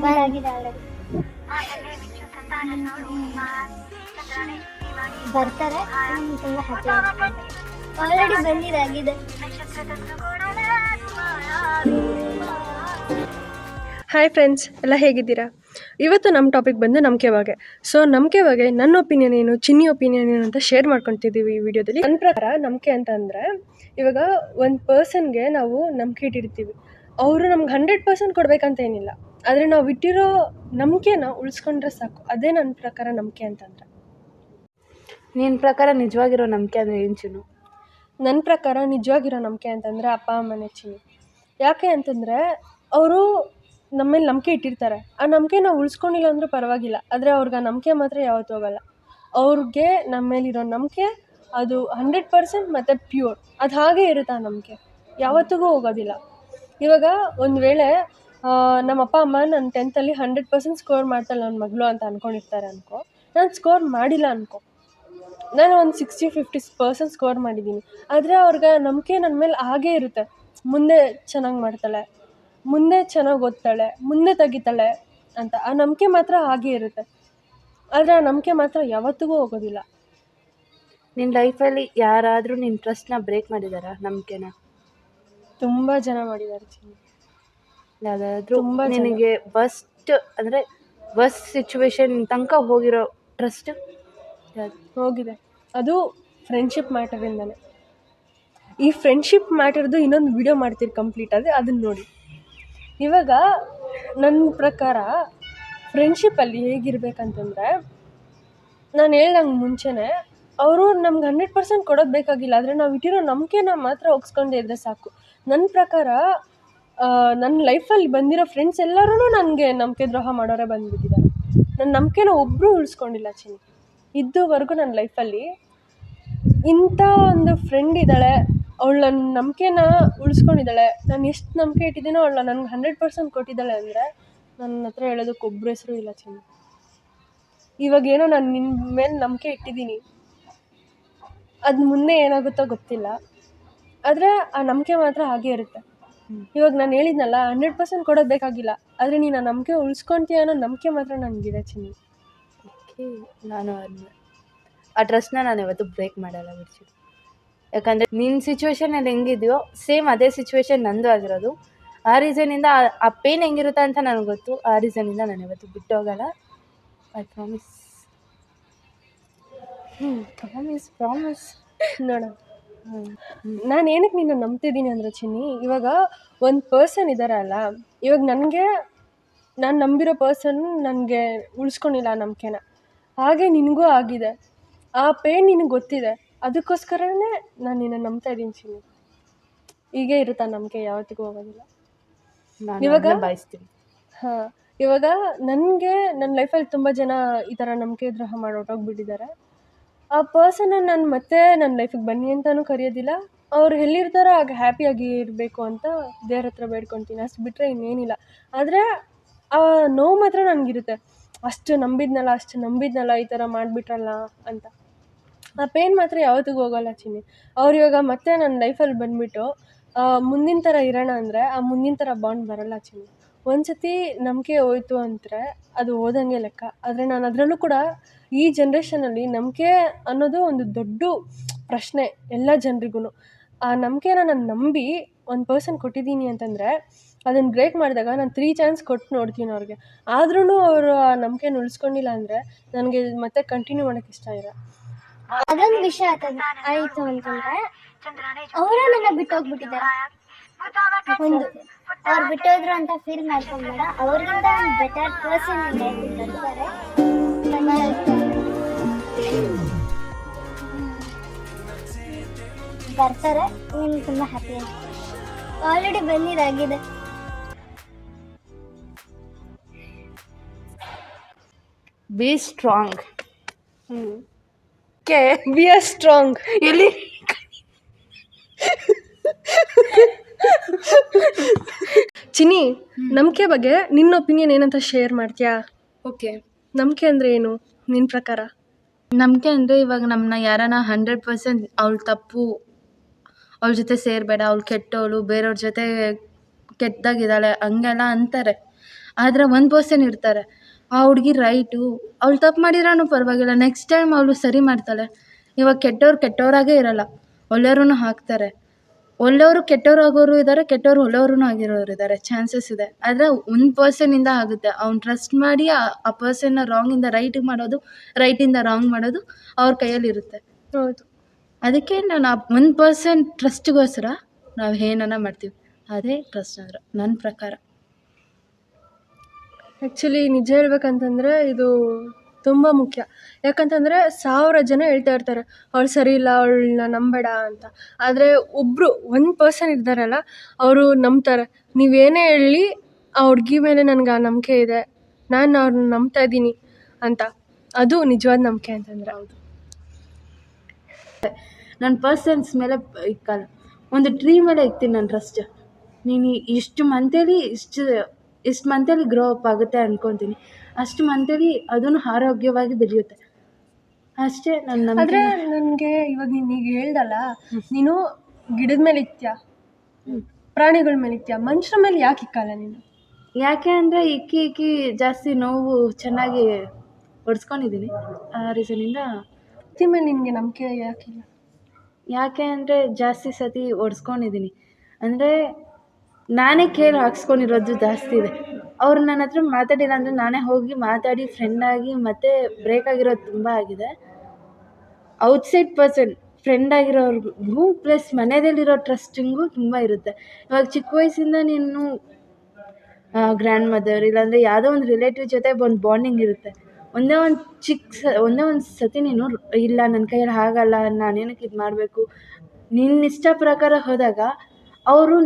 ಬಂದಾಗಿದೆ ಆಲ್ರೆಡಿ. ಬರ್ತಾರೆ, ತುಂಬಾ ಹ್ಯಾಪಿ ಆಲ್ರೆಡಿ ಬಂದಿದ್ದಾಗಿದೆ. ಹಾಯ್ ಫ್ರೆಂಡ್ಸ್, ಎಲ್ಲ ಹೇಗಿದ್ದೀರಾ? ಇವತ್ತು ನಮ್ಮ ಟಾಪಿಕ್ ಬಂದು ನಂಬಿಕೆ ಬಗ್ಗೆ. ಸೊ ನಂಬಿಕೆ ಬಗ್ಗೆ ನನ್ನ ಒಪಿನಿಯನ್ ಏನು, ಚಿನ್ನಿ ಒಪಿನಿಯನ್ ಏನು ಅಂತ ಶೇರ್ ಮಾಡ್ಕೊತಿದ್ದೀವಿ ಈ ವಿಡಿಯೋದಲ್ಲಿ. ನನ್ನ ಪ್ರಕಾರ ನಂಬಿಕೆ ಅಂತ ಅಂದರೆ, ಇವಾಗ ಒಂದು ಪರ್ಸನ್ಗೆ ನಾವು ನಂಬಿಕೆ ಇಟ್ಟಿರ್ತೀವಿ, ಅವರು ನಮ್ಗೆ 100% ಕೊಡಬೇಕಂತ ಏನಿಲ್ಲ, ಆದರೆ ನಾವು ಇಟ್ಟಿರೋ ನಂಬಿಕೆನ ಉಳಿಸ್ಕೊಂಡ್ರೆ ಸಾಕು. ಅದೇ ನನ್ನ ಪ್ರಕಾರ ನಂಬಿಕೆ ಅಂತಂದರೆ. ನಿನ್ನ ಪ್ರಕಾರ ನಿಜವಾಗಿರೋ ನಂಬಿಕೆ ಅಂದರೆ ಏನು ಚಿನ್ನು? ನನ್ನ ಪ್ರಕಾರ ನಿಜವಾಗಿರೋ ನಂಬಿಕೆ ಅಂತಂದರೆ ಅಪ್ಪ ಅಮ್ಮನೇ ಚಿನ್ನಿ. ಯಾಕೆ ಅಂತಂದರೆ ಅವರು ನಮ್ಮ ಮೇಲೆ ನಂಬಿಕೆ ಇಟ್ಟಿರ್ತಾರೆ, ಆ ನಂಬಿಕೆ ನಾವು ಉಳಿಸ್ಕೊಂಡಿಲ್ಲ ಅಂದರೂ ಪರವಾಗಿಲ್ಲ, ಆದರೆ ಅವ್ರಿಗೆ ಆ ನಂಬಿಕೆ ಮಾತ್ರ ಯಾವತ್ತೂ ಹೋಗಲ್ಲ. ಅವ್ರಿಗೆ ನಮ್ಮ ಮೇಲಿರೋ ನಂಬಿಕೆ ಅದು 100% ಮತ್ತು ಪ್ಯೂರ್, ಅದು ಹಾಗೇ ಇರುತ್ತೆ. ಆ ನಂಬಿಕೆ ಯಾವತ್ತಿಗೂ ಹೋಗೋದಿಲ್ಲ. ಇವಾಗ ಒಂದು ವೇಳೆ ನಮ್ಮ ಅಪ್ಪ ಅಮ್ಮ ನನ್ನ 10th 100% ಸ್ಕೋರ್ ಮಾಡ್ತಾಳೆ ನನ್ನ ಮಗಳು ಅಂತ ಅಂದ್ಕೊಂಡಿರ್ತಾರೆ ಅನ್ಕೋ, ನಾನು ಸ್ಕೋರ್ ಮಾಡಿಲ್ಲ ಅನ್ಕೋ, ನಾನು ಒಂದು 60-50% ಸ್ಕೋರ್ ಮಾಡಿದ್ದೀನಿ, ಆದರೆ ಅವ್ರಿಗೆ ನಂಬಿಕೆ ನನ್ನ ಮೇಲೆ ಹಾಗೇ ಇರುತ್ತೆ. ಮುಂದೆ ಚೆನ್ನಾಗಿ ಮಾಡ್ತಾಳೆ, ಮುಂದೆ ಚೆನ್ನಾಗಿ ಓದ್ತಾಳೆ, ಮುಂದೆ ತೆಗಿತಾಳೆ ಅಂತ ಆ ನಂಬಿಕೆ ಮಾತ್ರ ಹಾಗೇ ಇರುತ್ತೆ. ಆದರೆ ಆ ನಂಬಿಕೆ ಮಾತ್ರ ಯಾವತ್ತಿಗೂ ಹೋಗೋದಿಲ್ಲ. ನಿನ್ನ ಲೈಫಲ್ಲಿ ಯಾರಾದರೂ ನಿನ್ನ ಟ್ರಸ್ಟ್ನ ಬ್ರೇಕ್ ಮಾಡಿದಾರಾ, ನಂಬಿಕೆನ? ತುಂಬ ಜನ ಮಾಡಿದ್ದಾರೆ ಚಿನ್ನಿ. ಯಾವುದಾದ್ರೂ ತುಂಬ ಜನ. ನಿನಗೆ ವರ್ಸ್ಟ್ ಸಿಚುವೇಶನ್ ತನಕ ಹೋಗಿರೋ ಟ್ರಸ್ಟ್ ಹೋಗಿದೆ, ಅದು ಫ್ರೆಂಡ್ಶಿಪ್ ಮ್ಯಾಟರಿಂದನೇ. ಈ ಫ್ರೆಂಡ್ಶಿಪ್ ಮ್ಯಾಟರ್ದು ಇನ್ನೊಂದು ವಿಡಿಯೋ ಮಾಡ್ತೀರಿ ಕಂಪ್ಲೀಟ್, ಆದರೆ ಅದನ್ನು ನೋಡಿ. ಇವಾಗ ನನ್ನ ಪ್ರಕಾರ ಫ್ರೆಂಡ್ಶಿಪ್ಪಲ್ಲಿ ಹೇಗಿರ್ಬೇಕಂತಂದರೆ, ನಾನು ಹೇಳ್ದಂಗೆ ಮುಂಚೆನೇ ಅವರು ನಮ್ಗೆ 100% ಕೊಡೋದು ಬೇಕಾಗಿಲ್ಲ, ಆದರೆ ನಾವು ಇಟ್ಟಿರೋ ನಂಬಿಕೆನ ಮಾತ್ರ ಒಗ್ಸ್ಕೊಂಡೇ ಇದ್ದರೆ ಸಾಕು. ನನ್ನ ಪ್ರಕಾರ ನನ್ನ ಲೈಫಲ್ಲಿ ಬಂದಿರೋ ಫ್ರೆಂಡ್ಸ್ ಎಲ್ಲರೂ ನನಗೆ ನಂಬಿಕೆ ದ್ರೋಹ ಮಾಡೋರೇ ಬಂದುಬಿಟ್ಟಿದ್ದಾರೆ. ನನ್ನ ನಂಬಿಕೆನ ಒಬ್ಬರು ಉಳಿಸ್ಕೊಂಡಿಲ್ಲ ಚಿನ್ನಿ. ಇದುವರೆಗೂ ನನ್ನ ಲೈಫಲ್ಲಿ ಇಂಥ ಒಂದು ಫ್ರೆಂಡ್ ಇದ್ದಾಳೆ, ಅವಳು ನನ್ನ ನಂಬಿಕೆನ ಉಳಿಸ್ಕೊಂಡಿದ್ದಾಳೆ. ನಾನು ಎಷ್ಟು ನಂಬಿಕೆ ಇಟ್ಟಿದ್ದೀನೋ ಅವಳು ನನಗೆ 100% ಕೊಟ್ಟಿದ್ದಾಳೆ ಅಂದರೆ ನನ್ನ ಹತ್ರ ಹೇಳೋದಕ್ಕೆ ಒಬ್ಬರು ಹೆಸರು ಇಲ್ಲ ಚಿನ್ನಿ. ಇವಾಗೇನೋ ನಾನು ನಿನ್ನ ಮೇಲೆ ನಂಬಿಕೆ ಇಟ್ಟಿದ್ದೀನಿ, ಅದು ಮುಂದೆ ಏನಾಗುತ್ತೋ ಗೊತ್ತಿಲ್ಲ, ಆದರೆ ಆ ನಂಬಿಕೆ ಮಾತ್ರ ಹಾಗೇ ಇರುತ್ತೆ. ಇವಾಗ ನಾನು ಹೇಳಿದ್ನಲ್ಲ, 100% ಕೊಡೋದು ಬೇಕಾಗಿಲ್ಲ, ಆದರೆ ನೀನು ಆ ನಂಬಿಕೆ ಉಳಿಸ್ಕೊತೀಯ ಅನ್ನೋ ನಂಬಿಕೆ ಮಾತ್ರ ನನಗಿದೆ ಚಿನ್ನಿ. ನಾನು ಆ ಟ್ರಸ್ಟ್ನ ನಾನು ಯಾವತ್ತೂ ಬ್ರೇಕ್ ಮಾಡಲ್ಲ ಬಿಡ್ಸಿ. ಯಾಕಂದರೆ ನಿನ್ನ ಸಿಚುವೇಶನಲ್ಲಿ ಹೆಂಗಿದೆಯೋ ಸೇಮ್ ಅದೇ ಸಿಚುವೇಶನ್ ನಂದು ಆಗಿರೋದು. ಆ ರೀಸನಿಂದ ಆ ಪೇನ್ ಹೆಂಗಿರುತ್ತೆ ಅಂತ ನನಗೆ ಗೊತ್ತು. ಆ ರೀಸನಿಂದ ನಾನು ಯಾವತ್ತೂ ಬಿಟ್ಟು ಹೋಗಲ್ಲ. I promise. ಪ್ರಾಮಿಸ್ ನೋಡೋಣ. ನಾನು ಏನಕ್ಕೆ ನಿನ್ನ ನಂಬ್ತಿದ್ದೀನಿ ಅಂದರೆ ಚಿನ್ನಿ, ಇವಾಗ ಒಂದು ಪರ್ಸನ್ ಇದ್ದಾರೆ ಅಲ್ಲ, ಇವಾಗ ನಾನು ನಂಬಿರೋ ಪರ್ಸನ್ ನನಗೆ ಉಳಿಸ್ಕೊಂಡಿಲ್ಲ ಆ ನಂಬಿಕೆನ, ಹಾಗೆ ನಿನಗೂ ಆಗಿದೆ. ಆ ಪೇನ್ ನಿನಗೆ ಗೊತ್ತಿದೆ, ಅದಕ್ಕೋಸ್ಕರನೇ ನಾನು ನಿನ್ನ ನಂಬ್ತಾ ಇದ್ದೀನಿ ಚಿನ್ನಿ. ಹೀಗೆ ಇರುತ್ತೆ ನಂಬಿಕೆ, ಯಾವತ್ತಿಗೂ ಹೋಗೋದಿಲ್ಲ. ಇವಾಗ ಬಯಸ್ತೀನಿ. ಹಾಂ, ಇವಾಗ ನನಗೆ ನನ್ನ ಲೈಫಲ್ಲಿ ತುಂಬ ಜನ ಈ ಥರ ನಂಬಿಕೆ ದ್ರೋಹ ಮಾಡಿ ಹೊರಟೋಗ್ಬಿಟ್ಟಿದ್ದಾರೆ. ಆ ಪರ್ಸನ್ನ ನಾನು ಮತ್ತೆ ನನ್ನ ಲೈಫಿಗೆ ಬನ್ನಿ ಅಂತಲೂ ಕರೆಯೋದಿಲ್ಲ. ಅವ್ರು ಎಲ್ಲಿರ್ತಾರೋ ಆಗ ಹ್ಯಾಪಿಯಾಗಿ ಇರಬೇಕು ಅಂತ ದೇವ್ರ ಹತ್ರ ಬೇಡ್ಕೊತೀನಿ, ಅಷ್ಟು ಬಿಟ್ಟರೆ ಇನ್ನೇನಿಲ್ಲ. ಆದರೆ ಆ ನೋವು ಮಾತ್ರ ನನಗಿರುತ್ತೆ, ಅಷ್ಟು ನಂಬಿದ್ನಲ್ಲ ಈ ಥರ ಮಾಡಿಬಿಟ್ರಲ್ಲ ಅಂತ. ಆ ಪೇನ್ ಮಾತ್ರ ಯಾವತ್ತಿಗೂ ಹೋಗೋಲ್ಲ ಚಿನ್ನಿ. ಅವ್ರು ಇವಾಗ ಮತ್ತೆ ನನ್ನ ಲೈಫಲ್ಲಿ ಬಂದುಬಿಟ್ಟು ಮುಂದಿನ ಥರ ಇರೋಣ ಅಂದರೆ ಆ ಮುಂದಿನ ಥರ ಬಾಂಡ್ ಬರೋಲ್ಲ ಚಿನ್ನಿ. ಒಂದು ಸತಿ ನಂಬಿಕೆ ಹೋಯ್ತು ಅಂದರೆ ಅದು ಹೋದಂಗೆ ಲೆಕ್ಕ. ಆದರೆ ನಾನು ಅದರಲ್ಲೂ ಕೂಡ ಈ ಜನ್ರೇಷನಲ್ಲಿ ನಂಬಿಕೆ ಅನ್ನೋದು ಒಂದು ದೊಡ್ಡ ಪ್ರಶ್ನೆ ಎಲ್ಲ ಜನರಿಗೂ. ಆ ನಂಬಿಕೆನ ನಾನು ನಂಬಿ ಒಂದು ಪರ್ಸನ್ ಕೊಟ್ಟಿದ್ದೀನಿ ಅಂತಂದರೆ ಅದನ್ನು ಬ್ರೇಕ್ ಮಾಡಿದಾಗ ನಾನು 3 ಚಾನ್ಸ್ ಕೊಟ್ಟು ನೋಡ್ತೀನಿ ಅವ್ರಿಗೆ, ಆದ್ರೂ ಅವರು ಆ ನಂಬಿಕೆನ ಉಳಿಸ್ಕೊಂಡಿಲ್ಲ ಅಂದರೆ ನನಗೆ ಮತ್ತೆ ಕಂಟಿನ್ಯೂ ಮಾಡೋಕ್ಕೆ ಇಷ್ಟ ಇಲ್ಲ. ಅದೊಂದು ವಿಷಯ ಆಯಿತು ಅಂತಂದರೆ, ಅವರು ನನ್ನ ಬಿಟ್ಟೋಗ್ಬಿಟ್ಟಿದ್ದಾರೆ. ಒಂದು ಅವ್ರು ಬಿಟ್ಟೋದ್ರು ಅಂತ ಫೀಲ್ ಮಾಡ್ಕೊಂಬೇಡ, ಅವ್ರಿಗಿಂತ ಒಂದು ಬೆಟರ್ ಪರ್ಸನ್ ಬರ್ತಾರೆ. ನೀನು ತುಂಬ ಹ್ಯಾಪಿ ಆಲ್ರೆಡಿ ಬಂದಿದ್ದಾಗಿದೆ. Be strong. Be are strong. ಎಲ್ಲಿ ಚಿನ್ನಿ, ನಂಬಿಕೆ ಬಗ್ಗೆ ನಿನ್ನ ಒಪಿನಿಯನ್ ಏನಂತ ಶೇರ್ ಮಾಡ್ತೀಯಾ? ಓಕೆ, ನಂಬಿಕೆ ಅಂದರೆ ಏನು ನಿನ್ನ ಪ್ರಕಾರ? ನಂಬಿಕೆ ಅಂದರೆ ಇವಾಗ ನಮ್ಮನ್ನ ಯಾರನ್ನ 100% ಅವಳು ತಪ್ಪು, ಅವಳ ಜೊತೆ ಸೇರಬೇಡ, ಅವಳು ಕೆಟ್ಟವಳು, ಬೇರೆಯವ್ರ ಜೊತೆ ಕೆಟ್ಟದಾಗಿದ್ದಾಳೆ ಹಂಗೆಲ್ಲ ಅಂತಾರೆ. ಆದರೆ ಒಂದು ಪರ್ಸನ್ ಇರ್ತಾರೆ, ಆ ಹುಡುಗಿ ರೈಟು, ಅವಳು ತಪ್ಪು ಮಾಡಿದ್ರೂ ಪರವಾಗಿಲ್ಲ, ನೆಕ್ಸ್ಟ್ ಟೈಮ್ ಅವಳು ಸರಿ ಮಾಡ್ತಾಳೆ. ಇವಾಗ ಕೆಟ್ಟವ್ರು ಕೆಟ್ಟವರಾಗೇ ಇರಲ್ಲ, ಒಳ್ಳೆಯವ್ರೂ ಹಾಕ್ತಾರೆ. ಒಳ್ಳೆಯವರು ಕೆಟ್ಟವ್ರು ಆಗೋರು ಇದ್ದಾರೆ, ಕೆಟ್ಟವ್ರು ಒಳ್ಳೆಯವ್ರೂ ಆಗಿರೋರು ಇದ್ದಾರೆ, ಚಾನ್ಸಸ್ ಇದೆ. ಆದರೆ ಒಂದು ಪರ್ಸನಿಂದ ಆಗುತ್ತೆ. ಅವ್ನು ಟ್ರಸ್ಟ್ ಮಾಡಿ ಆ ಪರ್ಸನ್ನ ರಾಂಗಿಂದ ರೈಟಿಗೆ ಮಾಡೋದು, ರೈಟಿಂದ ರಾಂಗ್ ಮಾಡೋದು ಅವ್ರ ಕೈಯಲ್ಲಿರುತ್ತೆ. ಹೌದು. ಅದಕ್ಕೆ ನಾನು ಆ ಒಂದು ಪರ್ಸನ್ ಟ್ರಸ್ಟ್ಗೋಸ್ಕರ ನಾವು ಏನನ್ನ ಮಾಡ್ತೀವಿ, ಅದೇ ಟ್ರಸ್ಟ್ ಅಂದ್ರೆ ನನ್ನ ಪ್ರಕಾರ. ಆ್ಯಕ್ಚುಲಿ ನಿಜ ಹೇಳ್ಬೇಕಂತಂದರೆ ಇದು ತುಂಬ ಮುಖ್ಯ. ಯಾಕಂತಂದರೆ 1000 ಜನ ಹೇಳ್ತಾ ಇರ್ತಾರೆ ಅವಳು ಸರಿ ಇಲ್ಲ, ಅವಳನ್ನ ನಂಬೇಡ ಅಂತ. ಆದರೆ ಒಬ್ಬರು ಒಂದು ಪರ್ಸನ್ ಇದ್ದಾರಲ್ಲ, ಅವರು ನಂಬ್ತಾರೆ. ನೀವೇನೇ ಹೇಳಲಿ ಆ ಹುಡ್ಗಿ ಮೇಲೆ ನನಗೆ ಆ ನಂಬಿಕೆ ಇದೆ, ನಾನು ಅವ್ರನ್ನ ನಂಬ್ತಾ ಇದ್ದೀನಿ ಅಂತ. ಅದು ನಿಜವಾದ ನಂಬಿಕೆ ಅಂತಂದರೆ. ಹೌದು, ನನ್ನ ಪರ್ಸನ್ಸ್ ಮೇಲೆ ಇಕ್ಕಲ್ಲ, ಒಂದು ಟ್ರೀ ಮೇಲೆ ಇಕ್ತೀನಿ ನಾನು ಟ್ರಸ್ಟ್. ನೀನು ಇಷ್ಟು ಮಂತಲ್ಲಿ ಗ್ರೋ ಅಪ್ ಆಗುತ್ತೆ ಅಂದ್ಕೊತೀನಿ, ಅಷ್ಟು ಮಂತಲ್ಲಿ ಅದನ್ನು ಆರೋಗ್ಯವಾಗಿ ಬೆಳೆಯುತ್ತೆ ಅಷ್ಟೇ ನನ್ನ. ಆದರೆ ನನಗೆ ಇವಾಗ ನೀನೀಗ ಹೇಳ್ದಲ್ಲ, ನೀನು ಗಿಡದ ಮೇಲೆ ಇಕ್ತೀಯ, ಪ್ರಾಣಿಗಳ ಮೇಲೆ ಇಕ್ತೀಯ, ಮನುಷ್ಯರ ಮೇಲೆ ಯಾಕೆ ಇಕ್ಕಲ್ಲ ನೀನು? ಯಾಕೆ ಅಂದರೆ ಇಕ್ಕಿ ಜಾಸ್ತಿ ನೋವು ಚೆನ್ನಾಗಿ ಒಡ್ಸ್ಕೊಂಡಿದ್ದೀನಿ, ಆ ರೀಸನಿಂದ. ವ್ಯಕ್ತಿ ಮೇಲೆ ನಿನಗೆ ನಂಬಿಕೆ ಯಾಕಿಲ್ಲ? ಯಾಕೆ ಅಂದರೆ ಜಾಸ್ತಿ ಸತಿ ಒಡ್ಸ್ಕೊಂಡಿದ್ದೀನಿ, ಅಂದರೆ ನಾನೇ ಕೇರ್ ಹಾಕ್ಸ್ಕೊಂಡಿರೋದು ಜಾಸ್ತಿ ಇದೆ. ಅವ್ರು ನನ್ನ ಹತ್ರ ಮಾತಾಡಿಲ್ಲ ಅಂದರೆ ನಾನೇ ಹೋಗಿ ಮಾತಾಡಿ ಫ್ರೆಂಡಾಗಿ ಮತ್ತೆ ಬ್ರೇಕ್ ಆಗಿರೋದು ತುಂಬ ಆಗಿದೆ. ಔಟ್ಸೈಡ್ ಪರ್ಸನ್ ಫ್ರೆಂಡ್ ಆಗಿರೋರ್ಗೂ ಪ್ಲಸ್ ಮನೆಯಲ್ಲಿರೋ ಟ್ರಸ್ಟಿಂಗು ತುಂಬ ಇರುತ್ತೆ. ಇವಾಗ ಚಿಕ್ಕ ವಯಸ್ಸಿಂದ ನೀನು ಗ್ರ್ಯಾಂಡ್ ಮದರ್ ಇಲ್ಲಾಂದರೆ ಯಾವುದೋ ಒಂದು ರಿಲೇಟಿವ್ ಜೊತೆ ಒಂದು ಬಾಂಡಿಂಗ್ ಇರುತ್ತೆ. ಒಂದೇ ಒಂದು ಸತಿ ನೀನು ಇಲ್ಲ ನನ್ನ ಕೈಯಲ್ಲಿ ಆಗಲ್ಲ, ನಾನೇನಕ್ಕೆ ಇದು ಮಾಡಬೇಕು, ನಿನ್ನ ಇಷ್ಟ ಪ್ರಕಾರ ಹೋದಾಗ ಅವ್ರು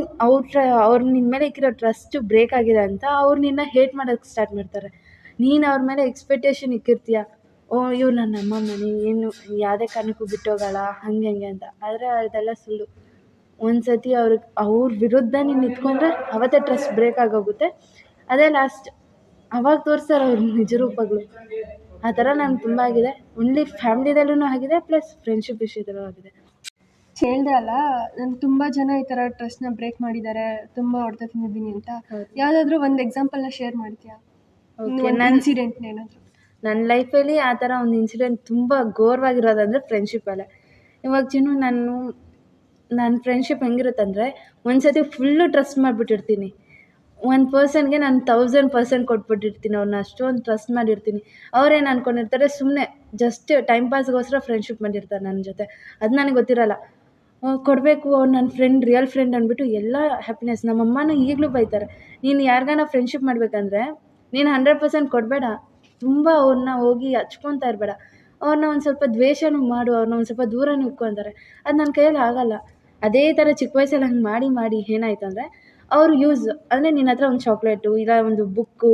ನಿನ್ನ ಮೇಲೆ ಇಕ್ಕಿರೋ ಟ್ರಸ್ಟು ಬ್ರೇಕ್ ಆಗಿದೆ ಅಂತ ಅವ್ರು ನಿನ್ನ ಹೇಟ್ ಮಾಡೋಕ್ಕೆ ಸ್ಟಾರ್ಟ್ ಮಾಡ್ತಾರೆ. ನೀನು ಅವ್ರ ಮೇಲೆ ಎಕ್ಸ್ಪೆಕ್ಟೇಷನ್ ಇಕ್ಕಿರ್ತೀಯ, ಓ ಇವ್ರು ನನ್ನ ಅಮ್ಮಮ್ಮ, ಏನು ಯಾವುದೇ ಕಾರಣಕ್ಕೂ ಬಿಟ್ಟೋಗಲ್ಲ ಹಂಗೆ ಅಂತ. ಆದರೆ ಅದೆಲ್ಲ ಸುಳ್ಳು. ಒಂದು ಸತಿ ಅವ್ರ ವಿರುದ್ಧ ನೀನು ನಿಂತ್ಕೊಂಡ್ರೆ ಅವತ್ತೇ ಟ್ರಸ್ಟ್ ಬ್ರೇಕ್ ಆಗೋಗುತ್ತೆ. ಅದೇ ಲಾಸ್ಟ್, ಅವಾಗ ತೋರಿಸ್ತಾರೆ ಅವ್ರ ನಿಜ ರೂಪಗಳು. ಆ ಥರ ನಂಗೆ ತುಂಬ ಆಗಿದೆ. ಓನ್ಲಿ ಫ್ಯಾಮ್ಲಿದಲ್ಲೂ ಆಗಿದೆ, ಪ್ಲಸ್ ಫ್ರೆಂಡ್ಶಿಪ್ ವಿಷಯದಲ್ಲೂ ಆಗಿದೆ. ಹೇಳ್ದೆ ಅಲ್ಲ, ನನಗೆ ತುಂಬ ಜನ ಈ ಥರ ಟ್ರಸ್ಟ್ನ ಬ್ರೇಕ್ ಮಾಡಿದ್ದಾರೆ, ತುಂಬ ಹೊಡೆತ ತಿಂದಿದ್ದೀನಿ ಅಂತ. ಯಾವುದಾದ್ರೂ ಒಂದು ಎಕ್ಸಾಂಪಲ್ನ ಶೇರ್ ಮಾಡ್ತೀಯಾ? ನನ್ನ ಇನ್ಸಿಡೆಂಟ್ನ ಏನಾದರೂ? ನನ್ನ ಲೈಫಲ್ಲಿ ಆ ಥರ ಒಂದು ಇನ್ಸಿಡೆಂಟ್ ತುಂಬ ಘೋರವಾಗಿರೋದಂದರೆ ಫ್ರೆಂಡ್ಶಿಪ್ಪಲ್ಲೇ. ಇವಾಗ ನನ್ನ ಫ್ರೆಂಡ್ಶಿಪ್ ಹೆಂಗಿರುತ್ತಂದರೆ, ಒಂದು ಸತಿ ಫುಲ್ಲು ಟ್ರಸ್ಟ್ ಮಾಡಿಬಿಟ್ಟಿರ್ತೀನಿ. ಒಂದು ಪರ್ಸನ್ಗೆ ನಾನು 1000% ಕೊಟ್ಬಿಟ್ಟಿರ್ತೀನಿ, ಅವ್ರನ್ನ ಅಷ್ಟೊಂದು ಟ್ರಸ್ಟ್ ಮಾಡಿರ್ತೀನಿ. ಅವ್ರೇನು ಅಂದ್ಕೊಂಡಿರ್ತಾರೆ, ಸುಮ್ಮನೆ ಜಸ್ಟ್ ಟೈಮ್ ಪಾಸ್ಗೋಸ್ಕರ ಫ್ರೆಂಡ್ಶಿಪ್ ಮಾಡಿರ್ತಾರೆ ನನ್ನ ಜೊತೆ. ಅದು ನನಗೆ ಗೊತ್ತಿರಲ್ಲ. ಕೊಡಬೇಕು, ಅವ್ರು ನನ್ನ ಫ್ರೆಂಡ್, ರಿಯಲ್ ಫ್ರೆಂಡ್ ಅಂದ್ಬಿಟ್ಟು ಎಲ್ಲ ಹ್ಯಾಪಿನೆಸ್. ನಮ್ಮಮ್ಮನೂ ಈಗಲೂ ಬೈತಾರೆ, ನೀನು ಯಾರಿಗಾನ ಫ್ರೆಂಡ್ಶಿಪ್ ಮಾಡಬೇಕಂದ್ರೆ ನೀನು 100% ಕೊಡಬೇಡ, ತುಂಬ ಅವ್ರನ್ನ ಹೋಗಿ ಹಚ್ಕೊತಾ ಇರಬೇಡ, ಅವ್ರನ್ನ ಒಂದು ಸ್ವಲ್ಪ ದ್ವೇಷನೂ ಮಾಡು, ಅವ್ರನ್ನ ಒಂದು ಸ್ವಲ್ಪ ದೂರನೂ ಇಟ್ಕೊತಾರೆ. ಅದು ನನ್ನ ಕೈಯಲ್ಲಿ ಆಗಲ್ಲ. ಅದೇ ಥರ ಚಿಕ್ಕ ವಯಸ್ಸಲ್ಲಿ ಹಂಗೆ ಮಾಡಿ ಏನಾಯ್ತು ಅಂದರೆ, ಅವರು ಅಂದರೆ ನಿನ್ನ ಹತ್ರ ಒಂದು ಚಾಕ್ಲೇಟು ಇಲ್ಲ ಒಂದು ಬುಕ್ಕು,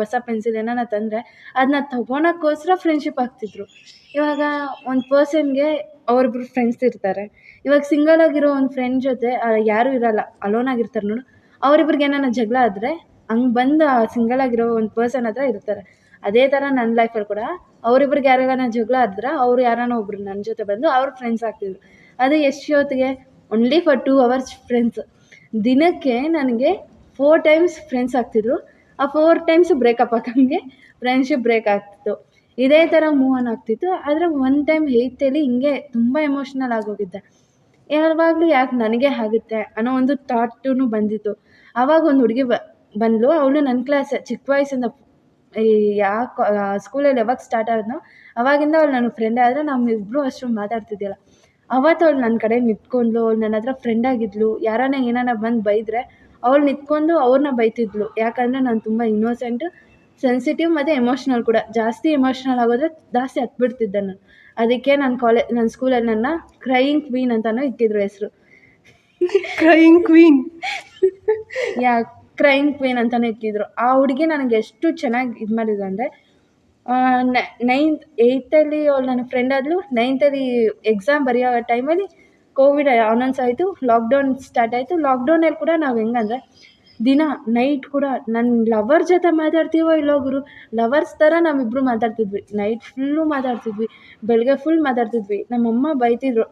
ಹೊಸ ಪೆನ್ಸಿಲ್ ಏನಾನ ತಂದರೆ ಅದನ್ನ ತೊಗೊಳಕ್ಕೋಸ್ಕರ ಫ್ರೆಂಡ್ಶಿಪ್ ಆಗ್ತಿದ್ರು. ಇವಾಗ ಒಂದು ಪರ್ಸನ್ಗೆ ಅವರಿಬ್ರು ಫ್ರೆಂಡ್ಸ್ ಇರ್ತಾರೆ. ಇವಾಗ ಸಿಂಗಲ್ ಆಗಿರೋ ಒಂದು ಫ್ರೆಂಡ್ ಜೊತೆ ಯಾರೂ ಇರಲ್ಲ, ಅಲೋನ್ ಆಗಿರ್ತಾರೆ ನೋಡು, ಅವರಿಬ್ರಿಗೆ ಏನಾನ ಜಗಳ ಆದರೆ ಹಂಗೆ ಬಂದು ಆ ಸಿಂಗಲ್ ಆಗಿರೋ ಒಂದು ಪರ್ಸನ್ ಹತ್ರ ಇರ್ತಾರೆ. ಅದೇ ಥರ ನನ್ನ ಲೈಫಲ್ಲಿ ಕೂಡ ಅವರಿಬ್ರಿಗೆ ಯಾರಿಗಾನ ಜಗಳ ಆದ್ರೆ ಅವ್ರು ಯಾರಾನ ಒಬ್ರು ನನ್ನ ಜೊತೆ ಬಂದು ಅವ್ರ ಫ್ರೆಂಡ್ಸ್ ಆಗ್ತಿದ್ರು. ಅದು ಎಷ್ಟು ಹೊತ್ತಿಗೆ? Only for 2 hours friends. ದಿನಕ್ಕೆ ನನಗೆ 4 times ಫ್ರೆಂಡ್ಸ್ ಆಗ್ತಿದ್ರು. ಆ 4 times ಬ್ರೇಕಪ್ ಆಗೋಂಗೆ ಫ್ರೆಂಡ್ಶಿಪ್ ಬ್ರೇಕ್ ಆಗ್ತಿತ್ತು. ಇದೇ ಥರ ಮೂವ್ ಆನ್ ಆಗ್ತಿತ್ತು. ಆದರೆ ಒಂದು ಟೈಮ್ 8th ಹಿಂಗೆ ತುಂಬ ಎಮೋಷ್ನಲ್ ಆಗೋಗಿದ್ದೆ. ಯಾವಾಗಲೂ ಯಾಕೆ ನನಗೆ ಆಗುತ್ತೆ ಅನ್ನೋ ಒಂದು ಥಾಟೂ ಬಂದಿತ್ತು. ಆವಾಗ ಒಂದು ಹುಡುಗಿ ಬಂದಳು. ಅವಳು ನನ್ನ ಕ್ಲಾಸೇ, ಚಿಕ್ಕ ವಯಸ್ಸಿಂದ. ಸ್ಕೂಲಲ್ಲಿ ಯಾವಾಗ ಸ್ಟಾರ್ಟ್ ಆದ್ನೋ ಅವಾಗಿಂದ ಅವಳು ನನ್ನ ಫ್ರೆಂಡೇ. ಆದರೆ ನಮ್ಮಿಬ್ಬರು ಅಷ್ಟು ಮಾತಾಡ್ತಿದ್ದಿಲ್ಲ. ಅವತ್ತು ಅವಳು ನನ್ನ ಕಡೆ ನಿಂತ್ಕೊಂಡ್ಳು, ಅವಳು ನನ್ನ ಹತ್ರ ಫ್ರೆಂಡ್ ಆಗಿದ್ಲು. ಯಾರಾನ ಏನಾನ ಬಂದು ಬೈದರೆ ಅವಳು ನಿಂತ್ಕೊಂಡು ಅವ್ರನ್ನ ಬೈತಿದ್ಲು. ಯಾಕಂದರೆ ನಾನು ತುಂಬ ಇನ್ನೋಸೆಂಟು, ಸೆನ್ಸಿಟಿವ್ ಮತ್ತು ಎಮೋಷ್ನಲ್ ಕೂಡ. ಜಾಸ್ತಿ ಎಮೋಷ್ನಲ್ ಆಗೋದ್ರೆ ಜಾಸ್ತಿ ಹತ್ಬಿಡ್ತಿದ್ದೆ ನಾನು. ಅದಕ್ಕೆ ನನ್ನ ಸ್ಕೂಲಲ್ಲಿ ನನ್ನ ಕ್ರೈಯಿಂಗ್ ಕ್ವೀನ್ ಅಂತಲೂ ಇಟ್ಟಿದ್ರು ಹೆಸರು. ಕ್ರೈಯಿಂಗ್ ಕ್ವೀನ್ ಕ್ರೈಯಿಂಗ್ ಕ್ವೀನ್ ಅಂತಲೇ ಇಟ್ಟಿದ್ರು. ಆ ಹುಡುಗಿ ನನಗೆ ಎಷ್ಟು ಚೆನ್ನಾಗಿ ಇದು ಮಾಡಿದ್ರು ಅಂದರೆ, 8th ಅವಳು ನನ್ನ ಫ್ರೆಂಡ್ ಆದಳು. 9th ಎಕ್ಸಾಮ್ ಬರೆಯೋ ಟೈಮಲ್ಲಿ ಕೋವಿಡ್ ಅನೌನ್ಸ್ ಆಯಿತು, ಲಾಕ್ಡೌನ್ ಸ್ಟಾರ್ಟ್ ಆಯಿತು. ಲಾಕ್ಡೌನಲ್ಲಿ ಕೂಡ ನಾವು ಹೆಂಗಂದರೆ ದಿನ ನೈಟ್ ಕೂಡ ನನ್ನ ಲವರ್ ಜೊತೆ ಮಾತಾಡ್ತೀವೋ ಇಲ್ಲೋ ಗುರು, ಲವರ್ಸ್ ಥರ ನಾವಿಬ್ಬರು ಮಾತಾಡ್ತಿದ್ವಿ. ನೈಟ್ ಫುಲ್ಲು ಮಾತಾಡ್ತಿದ್ವಿ, ಬೆಳಗ್ಗೆ ಫುಲ್ ಮಾತಾಡ್ತಿದ್ವಿ. ನಮ್ಮಮ್ಮ ಬೈತಿದ್ರು,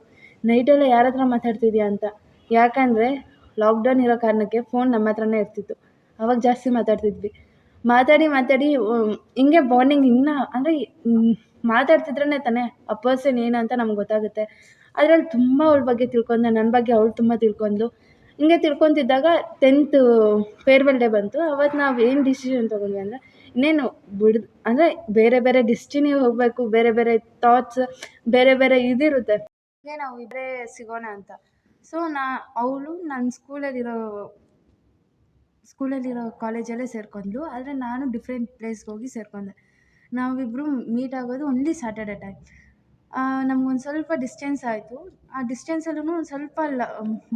ನೈಟೆಲ್ಲ ಯಾರ ಹತ್ರ ಮಾತಾಡ್ತಿದ್ಯಾ ಅಂತ. ಯಾಕಂದರೆ ಲಾಕ್ಡೌನ್ ಇರೋ ಕಾರಣಕ್ಕೆ ಫೋನ್ ನಮ್ಮ ಹತ್ರನೇ ಇರ್ತಿತ್ತು. ಆವಾಗ ಜಾಸ್ತಿ ಮಾತಾಡ್ತಿದ್ವಿ. ಮಾತಾಡಿ ಹಿಂಗೆ ಬಾಂಡಿಂಗ್ ಇನ್ನೂ ಅಂದರೆ ಮಾತಾಡ್ತಿದ್ರೇ ತಾನೇ ಆ ಪರ್ಸನ್ ಏನು ಅಂತ ನಮ್ಗೆ ಗೊತ್ತಾಗುತ್ತೆ. ಅದ್ರಲ್ಲಿ ತುಂಬ ಅವಳ ಬಗ್ಗೆ ತಿಳ್ಕೊಂಡೆ, ನನ್ನ ಬಗ್ಗೆ ಅವಳು ತುಂಬ ತಿಳ್ಕೊಂಡ್ಳು. ಹಿಂಗೆ ತಿಳ್ಕೊತಿದ್ದಾಗ 10th ಫೇರ್ವೆಲ್ ಡೇ ಬಂತು. ಅವತ್ತು ನಾವು ಏನು ಡಿಸಿಷನ್ ತೊಗೊಂಡ್ವಿ ಅಂದರೆ ಇನ್ನೇನು ಅಂದರೆ ಬೇರೆ ಬೇರೆ ಡೆಸ್ಟಿನಿಗೆ ಹೋಗಬೇಕು, ಬೇರೆ ಬೇರೆ ಥಾಟ್ಸ್, ಬೇರೆ ಬೇರೆ ಇದಿರುತ್ತೆ, ಹೀಗೆ ನಾವು ಇಬ್ಬರೇ ಸಿಗೋಣ ಅಂತ. ಸೊ ಅವಳು ನನ್ನ ಸ್ಕೂಲಲ್ಲಿರೋ ಕಾಲೇಜಲ್ಲೇ ಸೇರ್ಕೊಂಡ್ಳು. ಆದರೆ ನಾನು ಡಿಫ್ರೆಂಟ್ ಪ್ಲೇಸ್ಗೆ ಹೋಗಿ ಸೇರಿಕೊಂಡೆ. ನಾವಿಬ್ಬರು ಮೀಟ್ ಆಗೋದು ಓನ್ಲಿ ಸ್ಯಾಟರ್ಡೆ ಟೈಮ್. ನಮ್ಗೊಂದು ಸ್ವಲ್ಪ ಡಿಸ್ಟೆನ್ಸ್ ಆಯಿತು. ಆ ಡಿಸ್ಟೆನ್ಸಲ್ಲೂ ಒಂದು ಸ್ವಲ್ಪ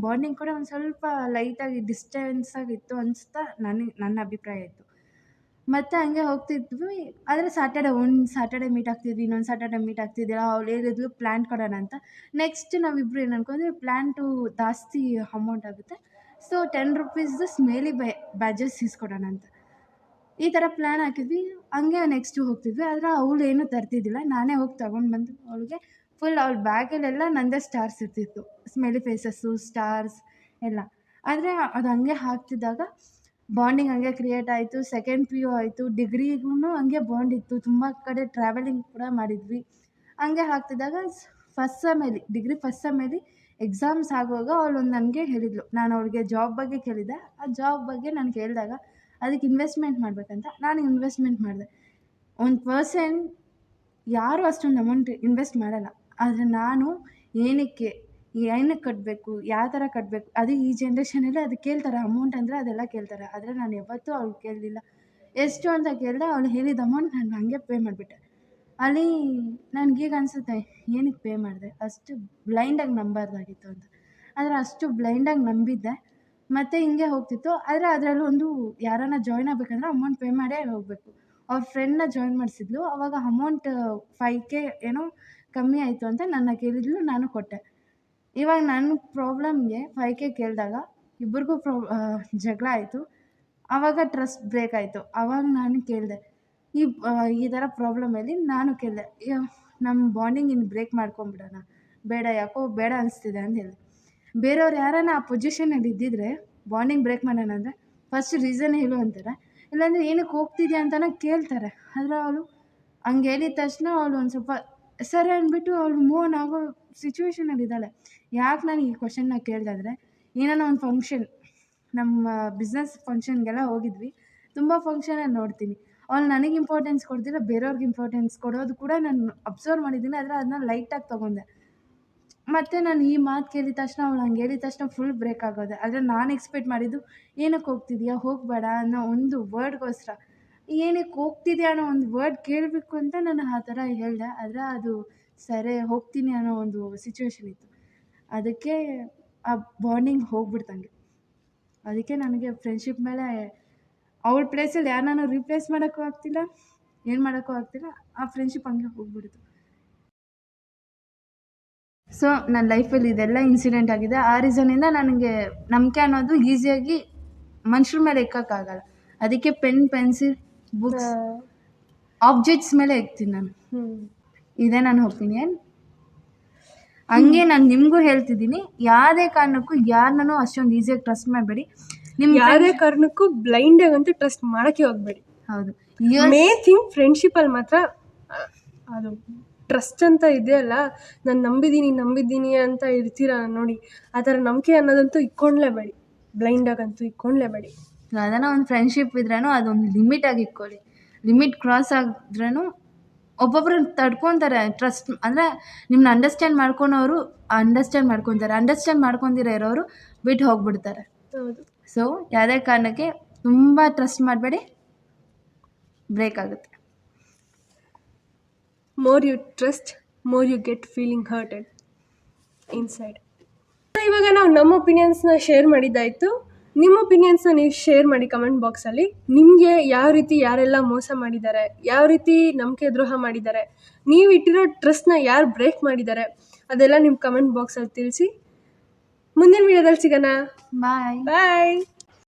ಬಾಂಡಿಂಗ್ ಕೂಡ ಒಂದು ಸ್ವಲ್ಪ ಲೈಟಾಗಿ ಡಿಸ್ಟೆನ್ಸ್ ಆಗಿತ್ತು ಅನಿಸ್ತಾ ನನ್ನ ಅಭಿಪ್ರಾಯ ಇತ್ತು. ಮತ್ತು ಹಂಗೆ ಹೋಗ್ತಿದ್ವಿ. ಆದರೆ ಒಂದು ಸ್ಯಾಟರ್ಡೆ ಮೀಟ್ ಆಗ್ತಿದ್ವಿ, ಇನ್ನೊಂದು ಸ್ಯಾಟರ್ಡೆ ಮೀಟ್ ಆಗ್ತಿದ್ದಿಲ್ಲ. ಅವಳು ಹೇಳಿದ್ಲು ಪ್ಲ್ಯಾನ್ ಕೊಡೋಣ ಅಂತ. ನೆಕ್ಸ್ಟ್ ನಾವಿಬ್ಬರು ಏನು ಅನ್ಕೊಂಡ್ವಿ, ಪ್ಲ್ಯಾನ್ಟು ಜಾಸ್ತಿ ಅಮೌಂಟ್ ಆಗುತ್ತೆ, ಸೊ 10 ರೂಪೀಸ್ದು ಸ್ಮೇಲಿ ಬ್ಯಾಜಸ್ ಇಸ್ಕೊಡೋಣ ಅಂತ ಈ ಥರ ಪ್ಲ್ಯಾನ್ ಹಾಕಿದ್ವಿ. ಹಂಗೆ ನೆಕ್ಸ್ಟು ಹೋಗ್ತಿದ್ವಿ. ಆದರೆ ಅವಳು ಏನೂ ತರ್ತಿದ್ದಿಲ್ಲ, ನಾನೇ ಹೋಗಿ ತೊಗೊಂಡು ಬಂದು ಅವಳಿಗೆ ಫುಲ್ ಅವಳ ಬ್ಯಾಗಲ್ಲೆಲ್ಲ ನಂದೇ ಸ್ಟಾರ್ಸ್ ಇರ್ತಿತ್ತು, ಸ್ಮೇಲಿ ಫೇಸಸ್ಸು, ಸ್ಟಾರ್ಸ್ ಎಲ್ಲ. ಆದರೆ ಅದು ಹಂಗೆ ಹಾಕ್ತಿದ್ದಾಗ ಬಾಂಡಿಂಗ್ ಹಂಗೆ ಕ್ರಿಯೇಟ್ ಆಯಿತು. ಸೆಕೆಂಡ್ PU ಆಯಿತು, ಡಿಗ್ರಿಗೂ ಹಂಗೆ ಬಾಂಡ್ ಇತ್ತು. ತುಂಬ ಕಡೆ ಟ್ರಾವೆಲಿಂಗ್ ಕೂಡ ಮಾಡಿದ್ವಿ. ಹಂಗೆ ಆಗ್ತಿದ್ದಾಗ ಡಿಗ್ರಿ ಫಸ್ಟ್ ಸೆಮ್ಮಲ್ಲಿ ಎಕ್ಸಾಮ್ಸ್ ಆಗುವಾಗ ಅವಳು ನನಗೆ ಹೇಳಿದ್ಲು. ನಾನು ಅವಳಿಗೆ ಜಾಬ್ ಬಗ್ಗೆ ಕೇಳಿದ್ದೆ. ಆ ಜಾಬ್ ಬಗ್ಗೆ ನಾನು ಕೇಳಿದಾಗ ಅದಕ್ಕೆ ಇನ್ವೆಸ್ಟ್ಮೆಂಟ್ ಮಾಡಬೇಕಂತ ನಾನು ಇನ್ವೆಸ್ಟ್ಮೆಂಟ್ ಮಾಡಿದೆ. ಒಂದು ಪರ್ಸನ್ ಯಾರೂ ಅಷ್ಟೊಂದು ಅಮೌಂಟ್ ಇನ್ವೆಸ್ಟ್ ಮಾಡಲ್ಲ. ಆದರೆ ನಾನು ಏನಕ್ಕೆ ಕಟ್ಟಬೇಕು, ಯಾವ ಥರ ಕಟ್ಟಬೇಕು, ಅದು ಈ ಜನ್ರೇಷನಲ್ಲಿ ಅದು ಕೇಳ್ತಾರೆ. ಅಮೌಂಟ್ ಅಂದರೆ ಅದೆಲ್ಲ ಕೇಳ್ತಾರೆ. ಆದರೆ ನಾನು ಯಾವತ್ತೂ ಅವ್ಳು ಕೇಳಲಿಲ್ಲ. ಎಷ್ಟು ಅಂತ ಕೇಳಿದೆ, ಅವಳು ಹೇಳಿದ ಅಮೌಂಟ್ ನಾನು ಹಂಗೆ ಪೇ ಮಾಡಿಬಿಟ್ಟೆ. ಅಲ್ಲಿ ನನಗೀಗ ಅನಿಸುತ್ತೆ ಏನಕ್ಕೆ ಪೇ ಮಾಡಿದೆ, ಅಷ್ಟು ಬ್ಲೈಂಡಾಗಿ ನಂಬಾರ್ದಾಗಿತ್ತು ಅಂತ. ಆದರೆ ಅಷ್ಟು ಬ್ಲೈಂಡಾಗಿ ನಂಬಿದ್ದೆ. ಮತ್ತು ಹಿಂಗೆ ಹೋಗ್ತಿತ್ತು. ಆದರೆ ಅದರಲ್ಲಿ ಒಂದು ಯಾರನ್ನ ಜಾಯ್ನ್ ಆಗಬೇಕಂದ್ರೆ ಅಮೌಂಟ್ ಪೇ ಮಾಡೇ ಹೋಗಬೇಕು. ಅವ್ರ ಫ್ರೆಂಡ್ನ ಜಾಯ್ನ್ ಮಾಡಿಸಿದ್ಲು. ಆವಾಗ ಅಮೌಂಟ್ 5K ಏನೋ ಕಮ್ಮಿ ಆಯಿತು ಅಂತ ನನ್ನ ಕೇಳಿದ್ಲು, ನಾನು ಕೊಟ್ಟೆ. ಇವಾಗ ನನ್ನ ಪ್ರಾಬ್ಲಮ್ಗೆ 5K ಕೇಳಿದಾಗ ಇಬ್ಬರಿಗೂ ಜಗಳ ಆಯಿತು. ಆವಾಗ ಟ್ರಸ್ಟ್ ಬ್ರೇಕ್ ಆಯಿತು. ಆವಾಗ ನಾನು ಕೇಳಿದೆ, ಈ ಥರ ಪ್ರಾಬ್ಲಮಲ್ಲಿ ನಾನು ಕೇಳಿದೆ, ನಮ್ಮ ಬಾಂಡಿಂಗ್ ಇನ್ನು ಬ್ರೇಕ್ ಮಾಡ್ಕೊಂಬಿಡೋಣ, ಬೇಡ, ಯಾಕೋ ಬೇಡ ಅನಿಸ್ತಿದೆ ಅಂತ ಹೇಳಿದೆ. ಬೇರೆಯವ್ರು ಯಾರನ್ನ ಆ ಪೊಸಿಷನಲ್ಲಿ ಇದ್ದಿದ್ರೆ ಬಾಂಡಿಂಗ್ ಬ್ರೇಕ್ ಮಾಡೋಣ ಅಂದರೆ ಫಸ್ಟ್ ರೀಸನ್ ಹೇಳು ಅಂತಾರೆ, ಇಲ್ಲಾಂದರೆ ಏನಕ್ಕೆ ಹೋಗ್ತಿದ್ಯಾ ಅಂತಲೇ ಕೇಳ್ತಾರೆ. ಆದರೆ ಅವಳು ಹಂಗೆ ಹೇಳಿದ ತಕ್ಷಣ ಅವಳು ಒಂದು ಸ್ವಲ್ಪ ಸರಿ ಅಂದ್ಬಿಟ್ಟು ಅವಳು ಮೂವ್ ಆನ್ ಆಗೋ ಸಿಚುವೇಷನಲ್ಲಿ ಇದ್ದಾಳೆ. ಯಾಕೆ ನಾನು ಈ ಕ್ವಶನ್ನ ಕೇಳಿದಾದ್ರೆ, ಏನಾನ ಒಂದು ಫಂಕ್ಷನ್, ನಮ್ಮ ಬಿಸ್ನೆಸ್ ಫಂಕ್ಷನ್ಗೆಲ್ಲ ಹೋಗಿದ್ವಿ. ತುಂಬ ಫಂಕ್ಷನಲ್ಲಿ ನೋಡ್ತೀನಿ ಅವಳು ನನಗೆ ಇಂಪಾರ್ಟೆನ್ಸ್ ಕೊಡ್ತಿಲ್ಲ, ಬೇರೆಯವ್ರಿಗೆ ಇಂಪಾರ್ಟೆನ್ಸ್ ಕೊಡೋದು ಕೂಡ ನಾನು ಅಬ್ಸರ್ವ್ ಮಾಡಿದ್ದೀನಿ. ಆದರೆ ಅದನ್ನ ಲೈಟಾಗಿ ತೊಗೊಂಡೆ. ಮತ್ತು ನಾನು ಈ ಮಾತು ಕೇಳಿದ ತಕ್ಷಣ ಅವಳು ಹಂಗೆ ಹೇಳಿದ ತಕ್ಷಣ ಫುಲ್ ಬ್ರೇಕ್ ಆಗೋದೆ. ಆದರೆ ನಾನು ಎಕ್ಸ್ಪೆಕ್ಟ್ ಮಾಡಿದ್ದು, ಏನಕ್ಕೆ ಹೋಗ್ತಿದ್ಯಾ, ಹೋಗಬೇಡ ಅನ್ನೋ ಒಂದು ವರ್ಡ್ಗೋಸ್ಕರ, ಏನಕ್ಕೆ ಹೋಗ್ತಿದ್ಯಾ ಅನ್ನೋ ಒಂದು ವರ್ಡ್ ಕೇಳಬೇಕು ಅಂತ ನಾನು ಆ ಥರ ಹೇಳಿದೆ. ಆದರೆ ಅದು ಸರಿ ಹೋಗ್ತೀನಿ ಅನ್ನೋ ಒಂದು ಸಿಚುವೇಶನ್ ಇತ್ತು. ಅದಕ್ಕೆ ಆ ಬಾಂಡಿಂಗ್ ಹೋಗ್ಬಿಡ್ತಂಗೆ. ಅದಕ್ಕೆ ನನಗೆ ಫ್ರೆಂಡ್ಶಿಪ್ ಮೇಲೆ ಅವಳ ಪ್ಲೇಸಲ್ಲಿ ಯಾರನ್ನೂ ರೀಪ್ಲೇಸ್ ಮಾಡೋಕ್ಕೂ ಆಗ್ತಿಲ್ಲ, ಏನು ಮಾಡೋಕ್ಕೂ ಆಗ್ತಿಲ್ಲ. ಆ ಫ್ರೆಂಡ್ಶಿಪ್ ಹಂಗೆ ಹೋಗ್ಬಿಡ್ತು. ಸೊ ನನ್ನ ಲೈಫಲ್ಲಿ ಇದೆಲ್ಲ ಇನ್ಸಿಡೆಂಟ್ ಆಗಿದೆ. ಆ ರೀಸನಿಂದ ನನಗೆ ನಂಬಿಕೆ ಅನ್ನೋದು ಈಸಿಯಾಗಿ ಮನುಷ್ಯರ ಮೇಲೆ ಇಕ್ಕೋಕ್ಕಾಗಲ್ಲ. ಅದಕ್ಕೆ ಪೆನ್, ಪೆನ್ಸಿಲ್, ಬುಕ್ಸ್, ಆಬ್ಜೆಕ್ಟ್ಸ್ ಮೇಲೆ ಇಕ್ತೀನಿ ನಾನು. ಇದೇ ನನ್ನ ಒಪಿನಿಯನ್. ಹಂಗೆ ನಾನು ನಿಮಗೂ ಹೇಳ್ತಿದ್ದೀನಿ, ಯಾವುದೇ ಕಾರಣಕ್ಕೂ ಯಾರನ್ನೂ ಅಷ್ಟೊಂದು ಈಸಿಯಾಗಿ ಟ್ರಸ್ಟ್ ಮಾಡಬೇಡಿ. ಯಾವುದೇ ಕಾರಣಕ್ಕೂ ಬ್ಲೈಂಡಾಗಿ ಅಂತೂ ಟ್ರಸ್ಟ್ ಮಾಡೋಕ್ಕೆ ಹೋಗಬೇಡಿ. ಹೌದು, ಮೇನ್ ಥಿಂಗ್ ಫ್ರೆಂಡ್ಶಿಪ್ಪಲ್ಲಿ ಮಾತ್ರ ಅದು ಟ್ರಸ್ಟ್ ಅಂತ ಇದೆಯಲ್ಲ, ನಾನು ನಂಬಿದ್ದೀನಿ ಅಂತ ಇರ್ತೀರ ನೋಡಿ, ಆ ಥರ ನಂಬಿಕೆ ಅನ್ನೋದಂತೂ ಇಕ್ಕೊಂಡ್ಲೇಬೇಡಿ. ಬ್ಲೈಂಡಾಗಂತೂ ಇಕ್ಕೊಂಡ್ಲೇಬೇಡಿ. ಅದನ್ನ ಒಂದು ಫ್ರೆಂಡ್ಶಿಪ್ ಇದ್ರೂ ಅದೊಂದು ಲಿಮಿಟಾಗಿ ಇಟ್ಕೊಳ್ಳಿ. ಲಿಮಿಟ್ ಕ್ರಾಸ್ ಆದ್ರೂ ಒಬ್ಬೊಬ್ರು ತಡ್ಕೊತಾರೆ. ಟ್ರಸ್ಟ್ ಅಂದರೆ ನಿಮ್ಮನ್ನ ಅಂಡರ್ಸ್ಟ್ಯಾಂಡ್ ಮಾಡ್ಕೊಳೋರು ಅಂಡರ್ಸ್ಟ್ಯಾಂಡ್ ಮಾಡ್ಕೊಂಡಿರೋ ಇರೋರು ಬಿಟ್ಟು ಹೋಗ್ಬಿಡ್ತಾರೆ. ಹೌದು. ಸೊ ಯಾವುದೇ ಕಾರಣಕ್ಕೆ ತುಂಬ ಟ್ರಸ್ಟ್ ಮಾಡಬೇಡಿ, ಬ್ರೇಕ್ ಆಗುತ್ತೆ. More you trust, more you get feeling hurted inside. ಇವಾಗ ನಾವು ನಮ್ಮ ಒಪಿನಿಯನ್ಸ್ನ ಶೇರ್ ಮಾಡಿದ್ದಾಯಿತು. ನಿಮ್ಮ ಒಪಿನಿಯನ್ಸ್ನ ನೀವು ಶೇರ್ ಮಾಡಿ ಕಮೆಂಟ್ ಬಾಕ್ಸಲ್ಲಿ. ನಿಮಗೆ ಯಾವ ರೀತಿ ಯಾರೆಲ್ಲ ಮೋಸ ಮಾಡಿದ್ದಾರೆ, ಯಾವ ರೀತಿ ನಂಬಿಕೆ ದ್ರೋಹ ಮಾಡಿದ್ದಾರೆ, ನೀವು ಇಟ್ಟಿರೋ ಟ್ರಸ್ಟ್ನ ಯಾರು ಬ್ರೇಕ್ ಮಾಡಿದ್ದಾರೆ, ಅದೆಲ್ಲ ನಿಮ್ಮ ಕಮೆಂಟ್ ಬಾಕ್ಸಲ್ಲಿ ತಿಳಿಸಿ. ಮುಂದಿನ ವಿಡಿಯೋದಲ್ಲಿ ಸಿಗೋಣ. ಬಾಯ್. ಬಾಯ್.